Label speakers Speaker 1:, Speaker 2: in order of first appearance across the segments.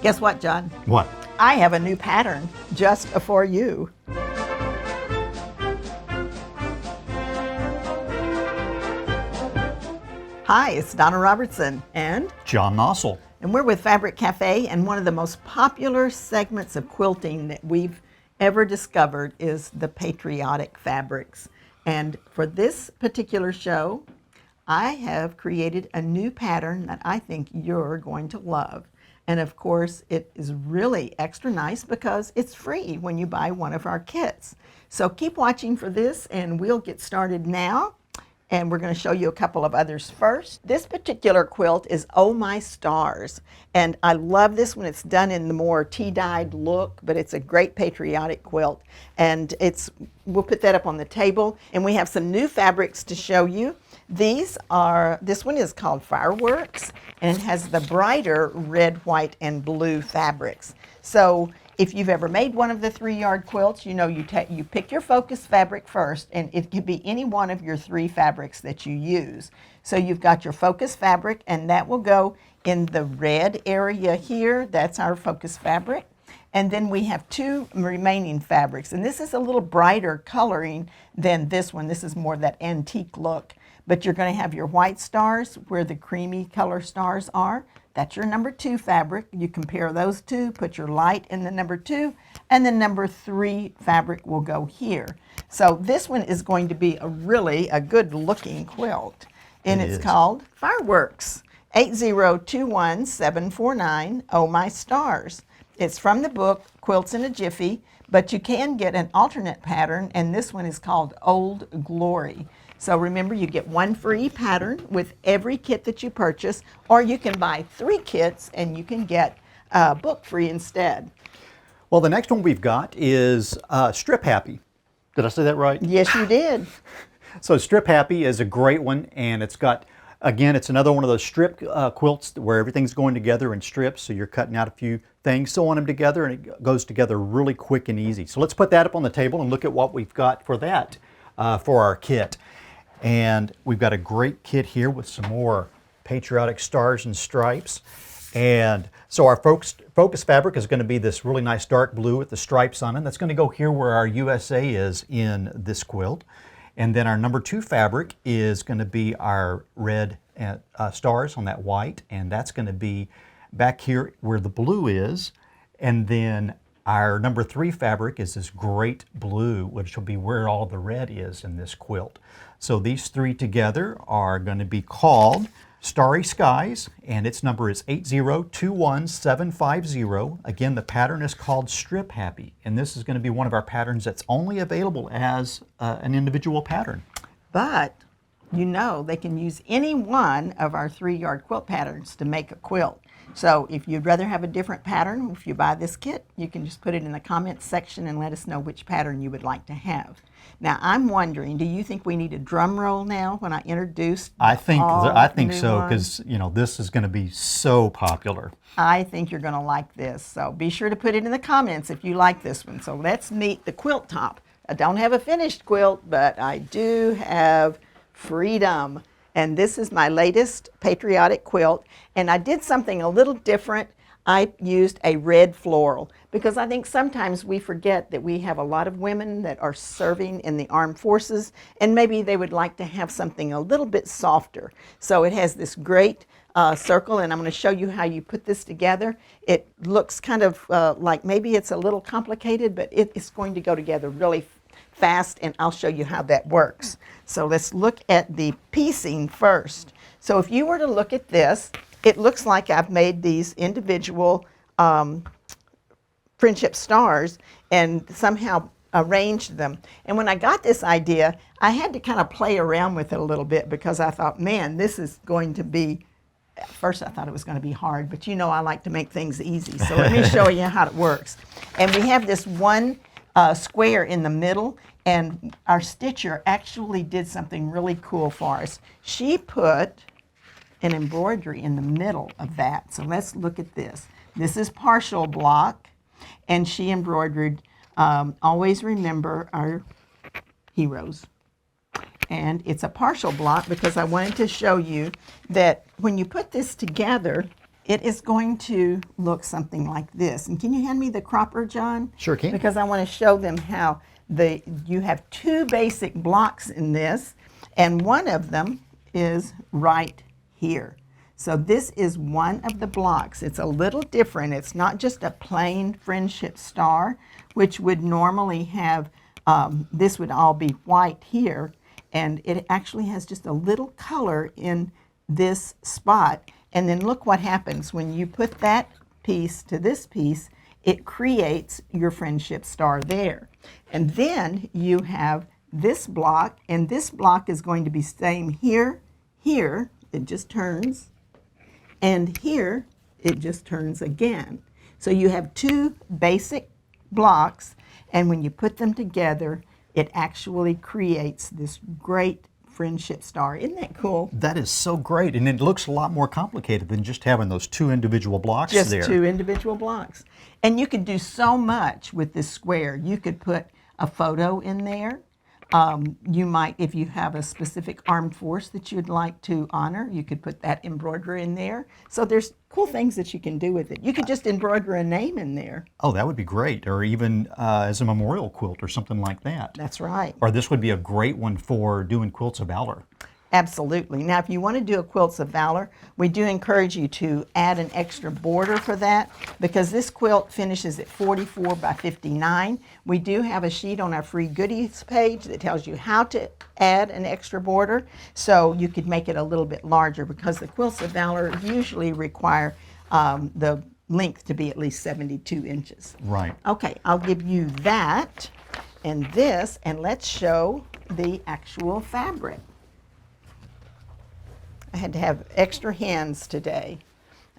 Speaker 1: Guess what, John?
Speaker 2: What?
Speaker 1: I have a new pattern just for you. Hi, it's Donna Robertson and
Speaker 2: John Nossel.
Speaker 1: we're with Fabric Cafe, and one of the most popular segments of quilting that we've ever discovered is the patriotic fabrics. And for this particular show, I have created a new pattern that I think you're going to love. And of course, it is really extra nice because it's free when you buy one of our kits. So keep watching for this, and we'll get started now. And we're going to show you a couple of others first. This particular quilt is Oh My Stars. And I love this when it's done in the more tea-dyed look, but it's a great patriotic quilt. And we'll put that up on the table. And we have some new fabrics to show you. This one is called Fireworks, and it has the brighter red, white, and blue fabrics. So if you've ever made one of the 3-yard quilts, you know you pick your focus fabric first, and it could be any one of your 3 fabrics that you use. So you've got your focus fabric, and that will go in the red area here. That's our focus fabric. And then we have 2 remaining fabrics, and this is a little brighter coloring than this one. This is more that antique look. But you're going to have your white stars where the creamy color stars are. That's your number 2 fabric. You compare those two, put your light in the number 2, and the number 3 fabric will go here. So this one is going to be a good looking quilt. And it's called Fireworks. 8021749 Oh My Stars. It's from the book Quilts in a Jiffy, but you can get an alternate pattern, and this one is called Old Glory. So remember, you get 1 free pattern with every kit that you purchase, or you can buy 3 kits and you can get a book free instead.
Speaker 2: Well, the next one we've got is Strip Happy. Did I say that right?
Speaker 1: Yes, you did.
Speaker 2: So Strip Happy is a great one, and it's got, again, it's another one of those strip quilts where everything's going together in strips, so you're cutting out a few things, sewing them together, and it goes together really quick and easy. So let's put that up on the table and look at what we've got for that, for our kit. And we've got a great kit here with some more patriotic stars and stripes. And so our focus fabric is going to be this really nice dark blue with the stripes on it. That's going to go here where our USA is in this quilt. And then our number 2 fabric is going to be our red stars on that white. And that's going to be back here where the blue is. And then our number 3 fabric is this great blue, which will be where all the red is in this quilt. So these 3 together are going to be called Starry Skies, and its number is 8021750. Again, the pattern is called Strip Happy, and this is going to be one of our patterns that's only available as an individual pattern.
Speaker 1: But you know they can use any one of our 3-yard quilt patterns to make a quilt. So if you'd rather have a different pattern, if you buy this kit, you can just put it in the comments section and let us know which pattern you would like to have. Now, I'm wondering, do you think we need a drum roll now when I introduce
Speaker 2: I think so, because this is going to be so popular.
Speaker 1: I think you're going to like this. So be sure to put it in the comments if you like this one. So let's meet the quilt top. I don't have a finished quilt, but I do have Freedom. And this is my latest patriotic quilt. And I did something a little different. I used a red floral because I think sometimes we forget that we have a lot of women that are serving in the armed forces, and maybe they would like to have something a little bit softer. So it has this great circle, and I'm going to show you how you put this together. It looks kind of like maybe it's a little complicated, but it's going to go together really fast, and I'll show you how that works. So let's look at the piecing first. So if you were to look at this, it looks like I've made these individual friendship stars and somehow arranged them. And when I got this idea, I had to kind of play around with it a little bit because I thought, man, this is going to be, at first I thought it was going to be hard, but I like to make things easy. So let me show you how it works. And we have this one square in the middle, and our stitcher actually did something really cool for us. She put an embroidery in the middle of that. So let's look at this. This is partial block, and she embroidered, always remember our heroes. And it's a partial block because I wanted to show you that when you put this together, It is going to look something like this. And can you hand me the cropper, John?
Speaker 2: Sure can.
Speaker 1: Because I want to show them how you have two basic blocks in this, and one of them is right here. So this is one of the blocks. It's a little different. It's not just a plain friendship star, which would normally have, this would all be white here, and it actually has just a little color in this spot. And then look what happens when you put that piece to this piece, it creates your friendship star there. And then you have this block, and this block is going to be same here, here, it just turns, and here it just turns again. So you have two basic blocks, and when you put them together, it actually creates this great friendship star. Isn't that cool?
Speaker 2: That is so great, and it looks a lot more complicated than just having those two individual blocks
Speaker 1: Just
Speaker 2: there.
Speaker 1: two individual blocks. And you could do so much with this square. You could put a photo in there. You might, if you have a specific armed force that you'd like to honor, you could put that embroidery in there. So there's cool things that you can do with it. You could just embroider a name in there.
Speaker 2: Oh, that would be great, or even as a memorial quilt or something like that.
Speaker 1: That's right.
Speaker 2: Or this would be a great one for doing Quilts of Valor.
Speaker 1: Absolutely. Now, if you want to do a Quilts of Valor, we do encourage you to add an extra border for that, because this quilt finishes at 44 by 59. We do have a sheet on our free goodies page that tells you how to add an extra border, so you could make it a little bit larger, because the Quilts of Valor usually require the length to be at least 72 inches.
Speaker 2: Right.
Speaker 1: Okay, I'll give you that and this, and let's show the actual fabric. I had to have extra hands today.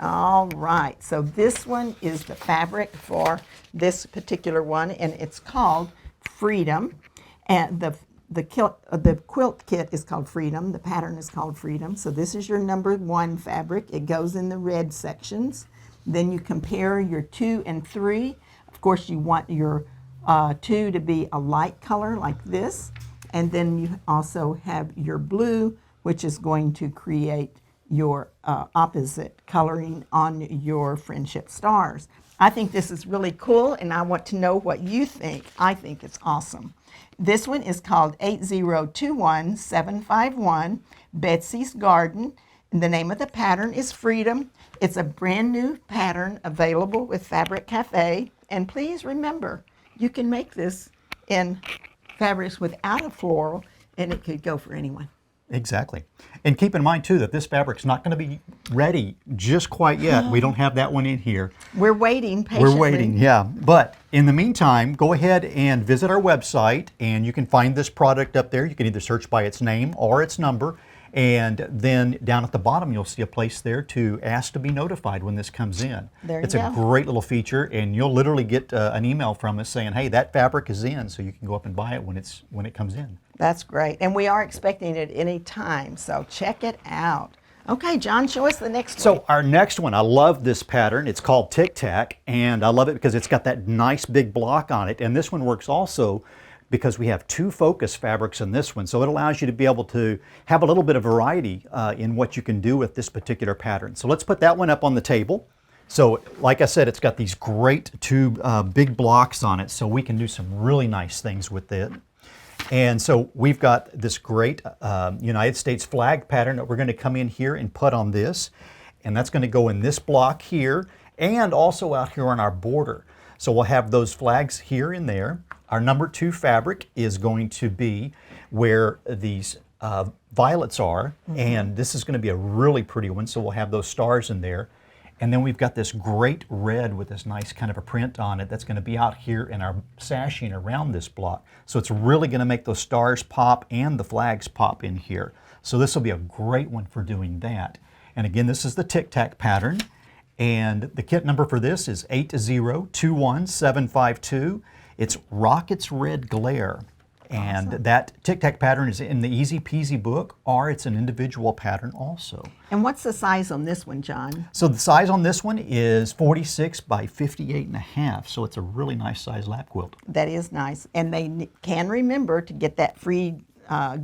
Speaker 1: All right, so this one is the fabric for this particular one, and it's called Freedom. And the quilt kit is called Freedom. The pattern is called Freedom. So this is your number 1 fabric. It goes in the red sections. Then you compare your 2 and 3. Of course, you want your 2 to be a light color like this. And then you also have your blue, which is going to create your opposite coloring on your friendship stars. I think this is really cool, and I want to know what you think. I think it's awesome. This one is called 8021751, Betsy's Garden. And the name of the pattern is Freedom. It's a brand new pattern available with Fabric Cafe. And please remember, you can make this in fabrics without a floral, and it could go for anyone.
Speaker 2: Exactly. And keep in mind, too, that this fabric's not going to be ready just quite yet. We don't have that one in here.
Speaker 1: We're waiting patiently.
Speaker 2: We're waiting, yeah. But in the meantime, go ahead and visit our website, and you can find this product up there. You can either search by its name or its number. And then down at the bottom, you'll see a place there to ask to be notified when this comes in.
Speaker 1: There you
Speaker 2: it's
Speaker 1: go.
Speaker 2: a great little feature, and you'll literally get an email from us saying, hey, that fabric is in, so you can go up and buy it when it comes in.
Speaker 1: That's great. And we are expecting it any time, so check it out. Okay, John, show us the next one.
Speaker 2: So our next one, I love this pattern. It's called Tic Tac, and I love it because it's got that nice big block on it. And this one works also because we have 2 focus fabrics in this one. So it allows you to be able to have a little bit of variety in what you can do with this particular pattern. So let's put that one up on the table. So like I said, it's got these great 2 big blocks on it, so we can do some really nice things with it. And so we've got this great United States flag pattern that we're going to come in here and put on this. And that's going to go in this block here and also out here on our border. So we'll have those flags here and there. Our number 2 fabric is going to be where these violets are. And this is going to be a really pretty one. So we'll have those stars in there. And then we've got this great red with this nice kind of a print on it that's going to be out here in our sashing around this block. So it's really going to make those stars pop and the flags pop in here. So this will be a great one for doing that. And again, this is the Tic Tac pattern. And the kit number for this is 8021752. It's Rocket's Red Glare. And
Speaker 1: Awesome.
Speaker 2: that Tic Tac pattern is in the Easy Peasy book, or it's an individual pattern also.
Speaker 1: And what's the size on this one, John?
Speaker 2: So the size on this one is 46 by 58.5, so it's a really nice size lap quilt.
Speaker 1: That is nice. And they can remember to get that free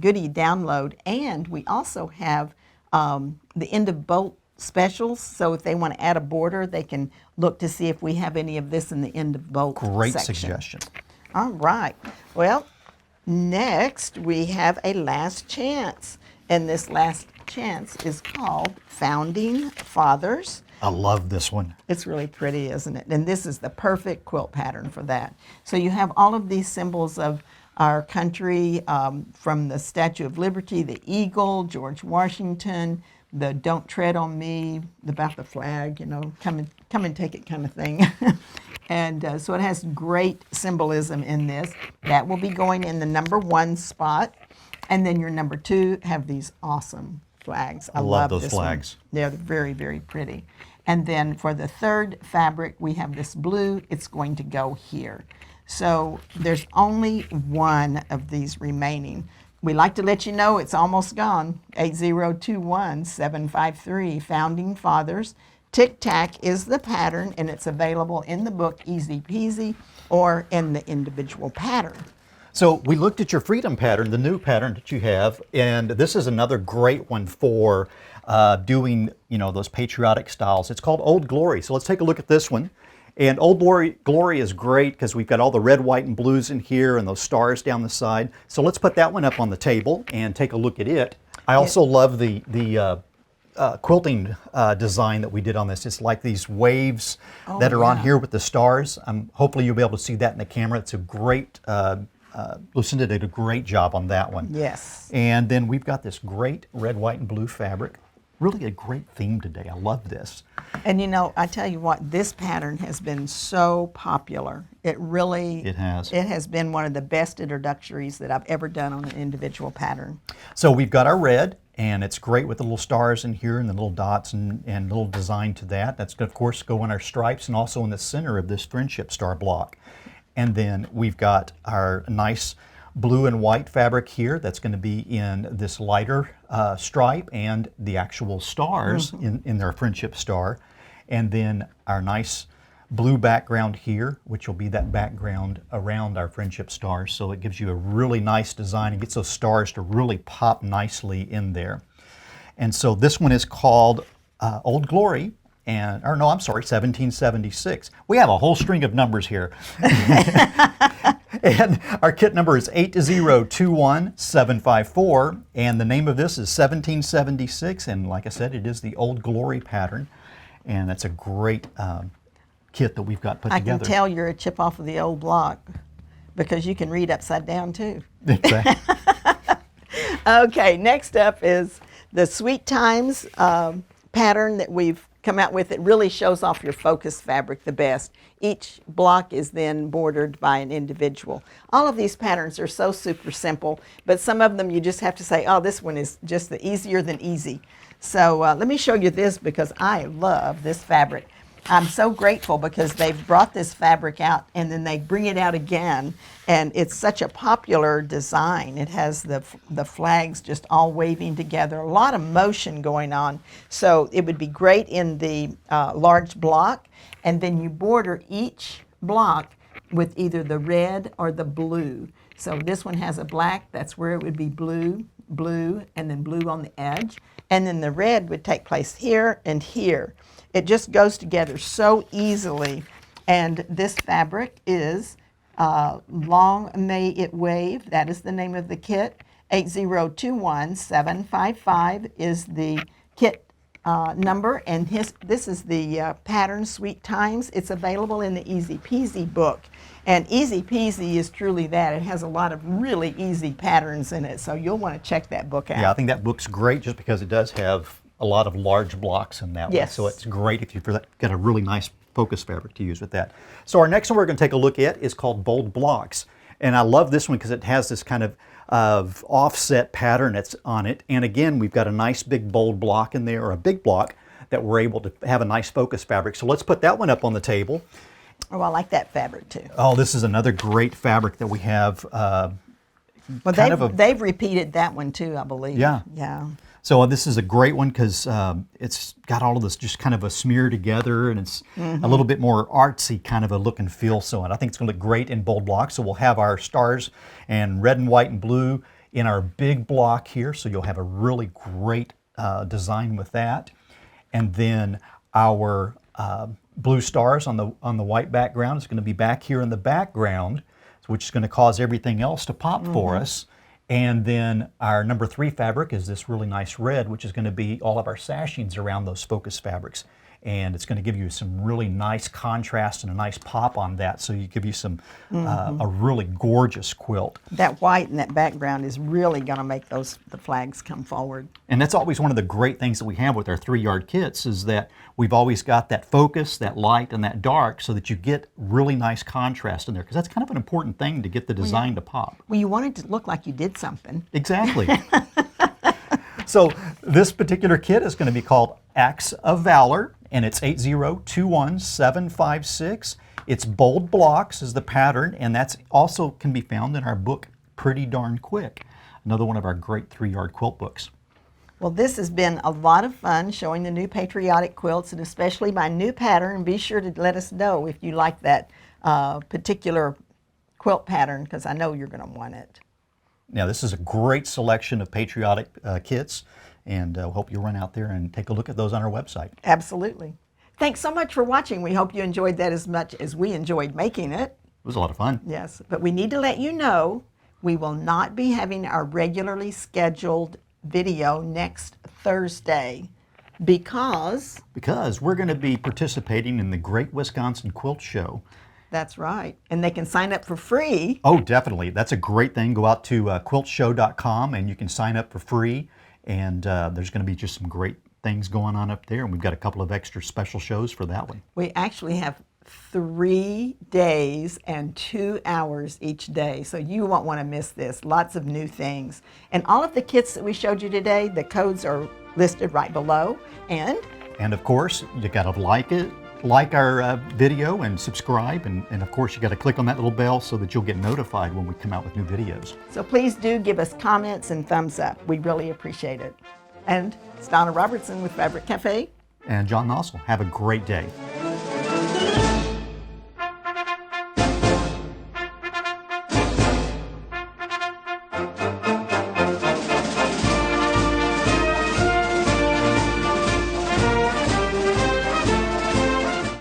Speaker 1: goodie download. And we also have the end of bolt specials. So if they want to add a border, they can look to see if we have any of this in the end of bolt
Speaker 2: Great
Speaker 1: section.
Speaker 2: suggestion.
Speaker 1: All right. Well, next we have a last chance. And this last chance is called Founding Fathers.
Speaker 2: I love this one.
Speaker 1: It's really pretty, isn't it? And this is the perfect quilt pattern for that. So you have all of these symbols of our country, from the Statue of Liberty, the eagle, George Washington, the "Don't Tread on Me," about the flag, you know, come and take it kind of thing. And so it has great symbolism in this. That will be going in the number 1 spot. And then your number 2 have these awesome flags. I
Speaker 2: love those
Speaker 1: this
Speaker 2: flags.
Speaker 1: One. They're very, very pretty. And then for the 3rd fabric, we have this blue. It's going to go here. So there's only 1 of these remaining. We like to let you know it's almost gone. 8021-753, Founding Fathers. Tic Tac is the pattern, and it's available in the book Easy Peasy or in the individual pattern.
Speaker 2: So we looked at your Freedom pattern, the new pattern that you have, and this is another great one for doing, you know, those patriotic styles. It's called Old Glory. So let's take a look at this one. And Old Glory is great because we've got all the red, white, and blues in here and those stars down the side. So let's put that one up on the table and take a look at it. I also love the quilting design that we did on this. It's like these waves that are on here with the stars. Hopefully you'll be able to see that in the camera. It's a great, Lucinda did a great job on that one.
Speaker 1: Yes.
Speaker 2: And then we've got this great red, white, and blue fabric. Really a great theme today. I love this.
Speaker 1: And you know, I tell you what, this pattern has been so popular. It has. It has been one of the best introductories that I've ever done on an individual pattern.
Speaker 2: So we've got our red, and it's great with the little stars in here and the little dots and little design to that. That's going to, of course, go in our stripes and also in the center of this friendship star block. And then we've got our nice blue and white fabric here that's going to be in this lighter stripe and the actual stars in their friendship star. And then our nice blue background here, which will be that background around our friendship stars. So it gives you a really nice design and gets those stars to really pop nicely in there. And so this one is called Old Glory. Or no, I'm sorry, 1776. We have a whole string of numbers here. And our kit number is 8021-754, and the name of this is 1776, and like I said, it is the Old Glory pattern, and that's a great kit that we've got put together.
Speaker 1: I can tell you're a chip off of the old block because you can read upside down too.
Speaker 2: Exactly.
Speaker 1: Okay, next up is the Sweet Times pattern that we've come out with. It really shows off your focus fabric the best. Each block is then bordered by an individual. All of these patterns are so super simple, but some of them you just have to say, oh, this one is just the easier than easy. So let me show you this because I love this fabric. I'm so grateful because they've brought this fabric out and then they bring it out again, and it's such a popular design. It has the flags just all waving together, a lot of motion going on. So it would be great in the large block, and then you border each block with either the red or the blue. So this one has a black, that's where it would be blue, blue, and then blue on the edge. And then the red would take place here and here. It just goes together so easily. And this fabric is Long May It Wave. That is the name of the kit. 8021-755 is the kit number. And this is the pattern Sweet Times. It's available in the Easy Peasy book. And Easy Peasy is truly that. It has a lot of really easy patterns in it. So you'll want to check that book out.
Speaker 2: Yeah, I think that book's great just because it does have a lot of large blocks in that one. So it's great if you've got a really nice focus fabric to use with that. So our next one we're going to take a look at is called Bold Blocks. And I love this one because it has this kind of offset pattern that's on it. And again, we've got a nice big bold block in there, or a big block, that we're able to have a nice focus fabric. So let's put that one up on the table.
Speaker 1: Oh, I like that fabric too.
Speaker 2: Oh, this is another great fabric that we have.
Speaker 1: Well, they've repeated that one too, I believe.
Speaker 2: Yeah.
Speaker 1: Yeah.
Speaker 2: So this is a great one because it's got all of this just kind of a smear together, and it's a little bit more artsy kind of a look and feel. So, and I think it's going to look great in bold blocks. So we'll have our stars and red and white and blue in our big block here. So you'll have a really great design with that. and then our blue stars on the white background is going to be back here in the background, which is going to cause everything else to pop for us. And then our number 3 fabric is this really nice red, which is going to be all of our sashings around those focus fabrics. And it's going to give you some really nice contrast and a nice pop on that. So you give you some a really gorgeous quilt.
Speaker 1: That white in that background is really going to make the flags come forward.
Speaker 2: And that's always one of the great things that we have with our 3-yard kits is that we've always got that focus, that light, and that dark so that you get really nice contrast in there. Because that's kind of an important thing to get the design to pop.
Speaker 1: Well, you want it to look like you did something.
Speaker 2: Exactly. So this particular kit is going to be called Acts of Valor, and it's 8021756. It's bold blocks is the pattern, and that's also can be found in our book Pretty Darn Quick, another one of our great 3-yard quilt books.
Speaker 1: Well, this has been a lot of fun showing the new patriotic quilts, and especially my new pattern. Be sure to let us know if you like that particular quilt pattern, because I know you're going to want it.
Speaker 2: Now, this is a great selection of patriotic kits, and I hope you'll run out there and take a look at those on our website.
Speaker 1: Absolutely. Thanks so much for watching. We hope you enjoyed that as much as we enjoyed making it.
Speaker 2: It was a lot of fun.
Speaker 1: Yes, but we need to let you know we will not be having our regularly scheduled video next Thursday because
Speaker 2: we're going to be participating in the Great Wisconsin Quilt Show.
Speaker 1: That's right. And they can sign up for free.
Speaker 2: Oh, definitely. That's a great thing. Go out to quiltshow.com and you can sign up for free. And there's going to be just some great things going on up there. And we've got a couple of extra special shows for that one.
Speaker 1: We actually have 3 days and 2 hours each day. So you won't want to miss this. Lots of new things. And all of the kits that we showed you today, the codes are listed right below. And
Speaker 2: of course, you got to like our video and subscribe, and of course you got to click on that little bell so that you'll get notified when we come out with new videos.
Speaker 1: So please do give us comments and thumbs up. We really appreciate it. And it's Donna Robertson with Fabric Cafe.
Speaker 2: And John Nossel. Have a great day.